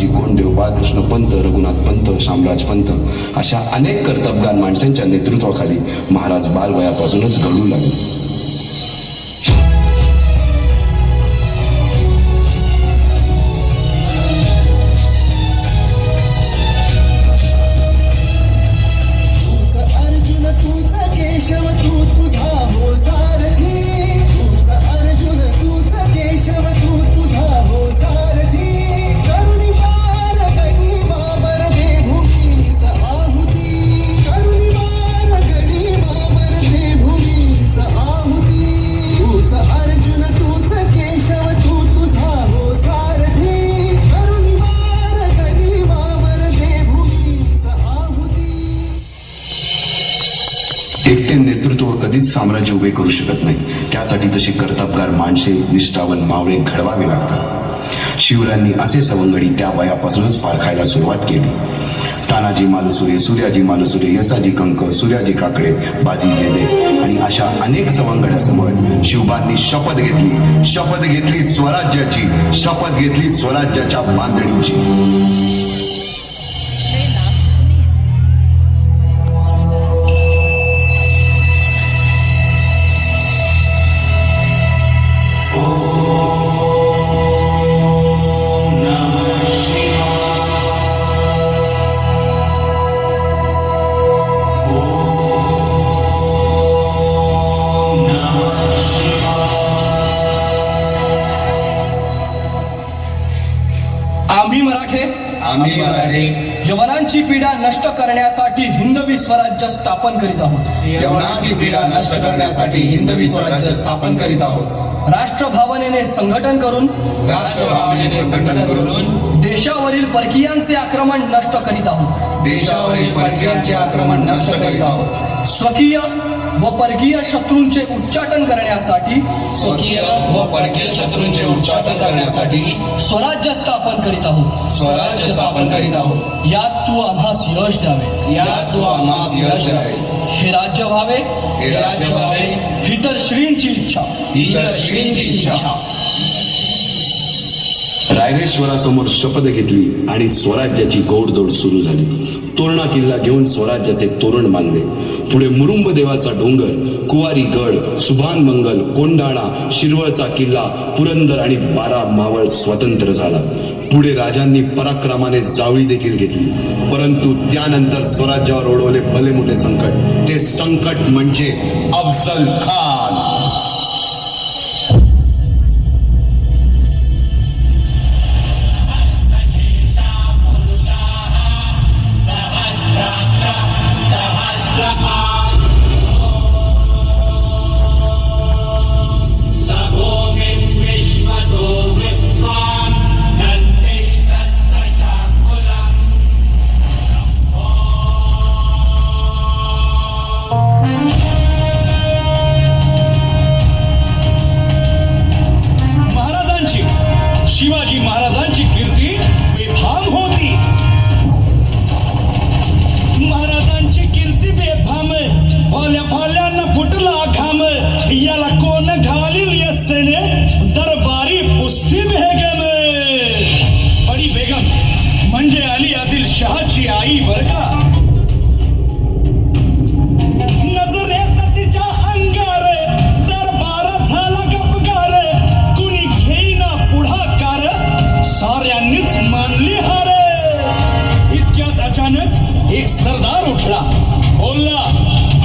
रामजी कोंडदेव, बाळकृष्ण पंत, रघुनाथ पंत, शामराज पंत अशा अनेक कर्तबगार माणसांच्या नेतृत्वाखाली महाराज बालवयापासूनच घडू लागले. एकटे नेतृत्व कधीच साम्राज्य उभे करू शकत नाही. त्यासाठी तशी कर्तबगार माणसे, निष्ठावान मावळे घडवावे लागतात. शिवरायांनी असे सवंगडी त्या वयापासूनच पारखायला सुरुवात केली. तानाजी मालुसरे, सूर्याजी मालुसरे, यसाजी कंक, सूर्याजी काकडे, बाजी जेदे आणि अशा अनेक सवंगड्यासमोर शिवबांनी शपथ घेतली स्वराज्याची, शपथ घेतली स्वराज्याच्या बांधणीची. आम्ही मराठे यवनांची पीडा नष्ट करण्यासाठी हिंदवी स्वराज्य स्थापन करीत आहोत. यवनांची पीडा नष्ट करण्यासाठी हिंदवी स्वराज्य स्थापन करीत आहोत. राष्ट्रभावनेने संघटन करून देशावरील परकीयांचे आक्रमण नष्ट करीत आहोत. देशावरील परकीयांचे आक्रमण नष्ट करीत आहोत. स्वकीय व परकीय शत्रूंचे उच्चाटन करण्यासाठी उच्चाटन करण्यासाठी स्वराज्य स्थापन करीत आहोत. स्वराज्य स्थापन करीत आहोत. यात तू आम्हास यश द्यावे. हे राज्य व्हावे. ही तर श्रींची इच्छा. रायरेश्वरासमोर शपथ घेतली आणि स्वराज्याची गोडदोड सुरू झाली. तोरणा किल्ला घेऊन स्वराज्याचे तोरण बांधले. पुढे मुरुंब देवाचा डोंगर, कुवारी गड, सुभान मंगल, कोंढाणा, शिरवळचा किल्ला, पुरंदर आणि 12 मावळ स्वतंत्र झाला. पुढे राजांनी पराक्रमाने जावळी देखील घेतली. परंतु त्यानंतर स्वराज्यावर ओढवले भले मोठे संकट. ते संकट म्हणजे अफजल खान. शिवाजी महाराजांची कीर्ती बेफाम होती. महाराजांची कीर्ती बेफाम, भोल्या भोल्यांना फुटला घाम. याला कोण घालील यस्सेने, दरबारी पुस्ती बेगम. बडी बेगम म्हणजे अली आदिल शहाची आई बर का. नजरेत तिच्या अंगार दरबार झाला गपगार. कुणी घेईना पुढाकार, साऱ्यांनीच मानली हार. इतक्यात अचानक एक सरदार उठला, बोलला,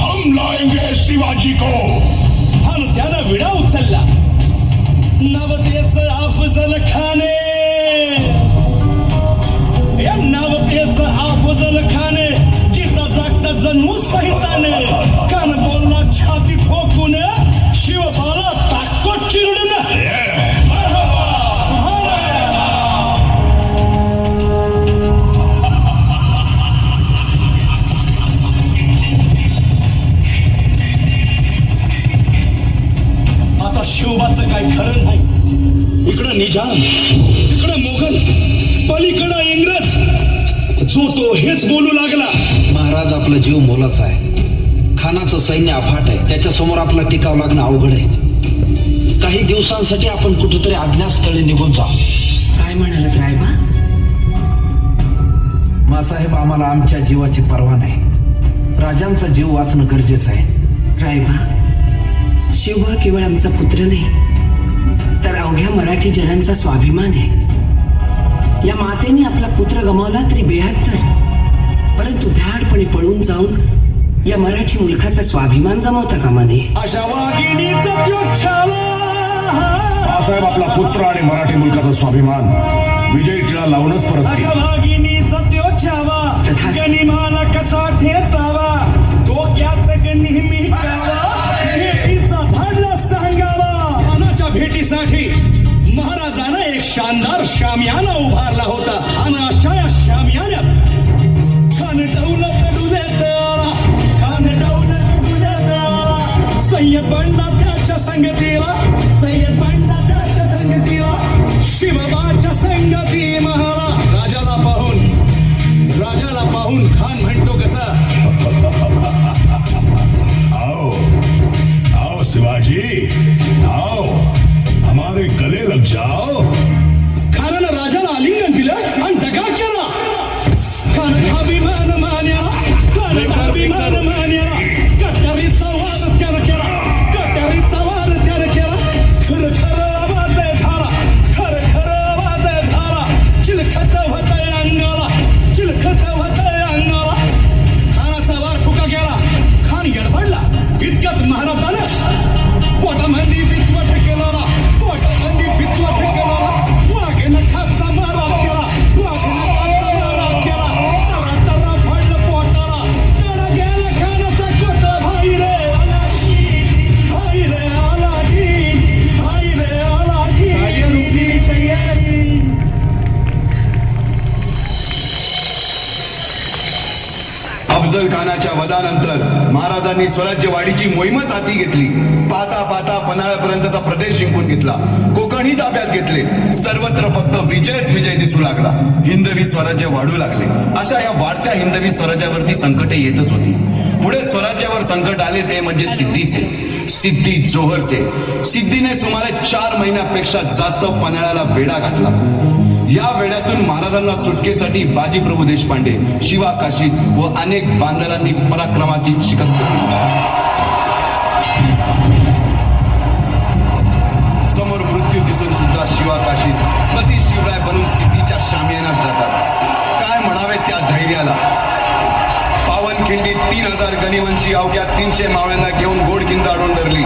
हम लाएंगे शिवाजी को. आणि त्यानं विडा उचलला. नवतेच अफजल खाने, या नवतेच अफजल खाने. जिता जागता जणू सहिताने. कान बोलला छाती ठोकून, शिवबाला टाकतो चिरडून. आता शिवबाचं काही खरं नाही. इकडं निजाम, इकडं मोगल, पलीकडं इंग्रज. जो तो हेच बोलू लागला. महाराज, आपला जीव मोलाचा आहे. खानाचं सैन्य अफाट आहे. त्याच्यासमोर आपला टिकाव लागणं अवघड आहे. काही दिवसांसाठी आपण कुठेतरी अज्ञातस्थळी निघून जाऊ. काय म्हणालात रायबा? मासाहेब, आम्हाला आमच्या जीवाची पर्वा नाही. राजांचा जीव वाचणं गरजेचं आहे. रायबा, शिवबा केवळ आमचा पुत्र नाही तर अवघ्या मराठी जनांचा स्वाभिमान आहे. या मातेने आपला पुत्र गमावला तरी बेहत्तर, परंतु भ्याडपणे पळून जाऊन या मराठी मुलखाचा स्वाभिमान गमावता कामा नये. अशा वाघिणीचा त्यो छावा, साहेब, आपला पुत्र आणि मराठी मुलकाचा स्वाभिमान विजयी टिळा लावूनच परत अशा वाघिणीचा त्यो छावा, तथास्तु. गनिमाला कसा ठेचावा, डोक्यात नेहमी कावा, भेटीचा धाडला सांगावा. मानाच्या भेटीसाठी महाराजांना एक शानदार शामियाना उभारला होता आणि अशा या शामियान्यात खान दौलत डुलेला, खान दौलत डुलेला, सय्यद बंडा त्याच्या संगतीला, सय्यद बंडा त्याच्या संगतीला, शिवबाच्या संगती महाला. राजाला पाहून खान म्हणतो कसा, आओ आओ शिवाजी, आओ हमारे गले लग जाओ. खानानं राजाला आलिंगन दिलं आणि दगा केला. खानाचा अभिमान मान्या, खानाचा अभिमान मान्या, कट्यारीचा वाद त्यानं केला, कट्यारीचा वाद त्यानं केला. खरं खरं आवाज झाला, खरं खरं आवाज झाला, चिलखत होतंय अंगाला, चिलखत होतंय अंगाला. खानाचा वार फुका गेला, खान गडबडला. इतक्यात महाराजानं पोटामध्ये बिचवट केला, पोटामध्ये बिचवट केला, वाघेनं खाचा मारा केला, वाघेनं खाचा मारा केला. तरा तरा पडलं पोटाला, तडा गेला खानाचा कोटा. भाई रे आलाजी, भाई रे आलाजी, भाई रे आलाजी. अफजल खानाच्या वधानंतर महाराजांनी स्वराज्यवाढीची मोहीमच हाती घेतली. पाहता पाहता पन्हाळ्यापर्यंतचा प्रदेश जिंकून घेतला, कोकणही ताब्यात घेतले. सर्वत्र फक्त विजयच विजय दिसू लागला. हिंदवी स्वराज्य वाढू लागले. अशा या वाढत्या हिंदवी स्वराज्यावरती संकटे येतच होती. पुढे स्वराज्यावर संकट आले ते म्हणजे सिद्धीचे, सिद्धी जोहरचे. सिद्धीने सुमारे 4 महिन्यापेक्षा जास्त पन्हाळ्याला वेढा घातला. या वेड्यातून महाराजांना सुटकेसाठी बाजीप्रभू देशपांडे, शिवा काशीद व अनेक बांधवांनी पराक्रमाची शिकस्त केली. समोर मृत्यू दिसून सुद्धा शिवा काशीद प्रति शिवराय बनून सिद्धीच्या शामियानात जातात. काय म्हणावे त्या धैर्याला. पावनखिंडीत 3000 गनिवंशी अवघ्या 300 मावळ्यांना घेऊन गोडखिंड अडवून धरली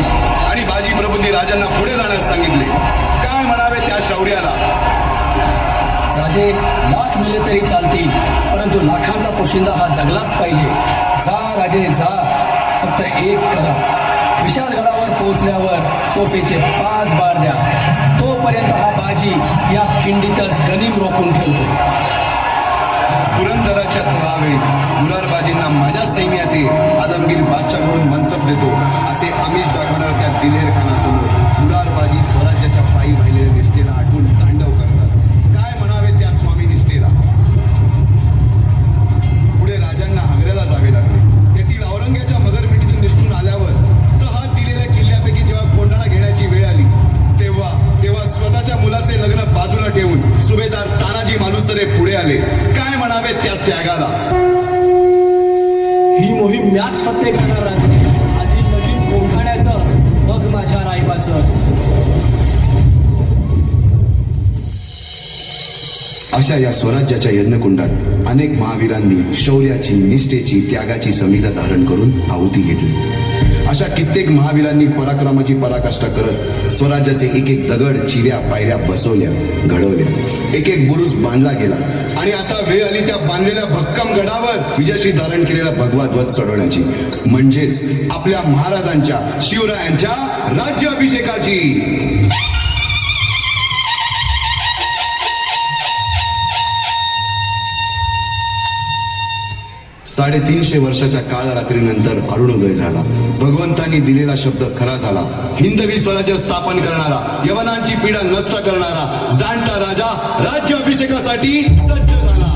आणि बाजीप्रभूंनी राजांना पुढे जाण्यास सांगितले. काय म्हणावे त्या शौर्याला. राजे लाख मेले तरी चालतील, परंतु लाखांचा पोशिंदा हा जगलाच पाहिजे. जा राजे जा, फक्त एक करा. विशाळगडावर पोहोचल्यावर तोफेचे 5 बार द्या. तोपर्यंत हा बाजी या खिंडीतच गनिम रोखून ठेवतो. पुरंदराच्या तहावेळी मुरारबाजींना माझ्या सैन्यात आदमगीर बादशाह म्हणून मनसब देतो असे आमिष दाखवणार त्या दिलेर खानासमोर मुरारबाजी स्वराज्याच्या पायी वाहिलेल्या निष्ठेला आठवून तांडव करतात. काय म्हणावे त्या स्वामी निष्ठेला. पुढे राजांना आग्र्याला जावे लागले. तेथील औरंग्याच्या मगरमिठीतून निष्ठून आल्यावर तहात दिलेल्या किल्ल्यापैकी जेव्हा कोंढाणा घेण्याची वेळ आली तेव्हा स्वतःच्या मुलाचे लग्न बाजूला ठेवून सुभेदार तानाजी मालुसरे पुढे आले. काय म्हणावे त्या त्यागाला. ही मोहीम मॅच फत्ते करणार राजे. आधी नवीन कोंढाण्याचं, मग माझ्या रायबाचं. अशा या स्वराज्याच्या यज्ञकुंडात अनेक महावीरांनी शौर्याची, निष्ठेची, त्यागाची संहिता धारण करून आहुती घेतली. अशा कित्येक महावीरांनी पराक्रमाची पराकाष्ठा करत स्वराज्याचे एक एक दगड, चिऱ्या, पायऱ्या बसवल्या, घडवल्या. एक एक बुरुज बांधला गेला आणि आता वेळ आली त्या बांधलेल्या भक्कम गडावर विजयश्री धारण केलेला भगवा ध्वज चढवण्याची, म्हणजेच आपल्या महाराजांच्या, शिवरायांच्या राज्याभिषेकाची. 350 वर्षाच्या काळरात्रीनंतर अरुणोदय झाला. भगवंतांनी दिलेला शब्द खरा झाला. हिंदवी स्वराज्य स्थापन करणारा, यवनांची पीडा नष्ट करणारा जाणता राजा राज्याभिषेकासाठी सज्ज झाला.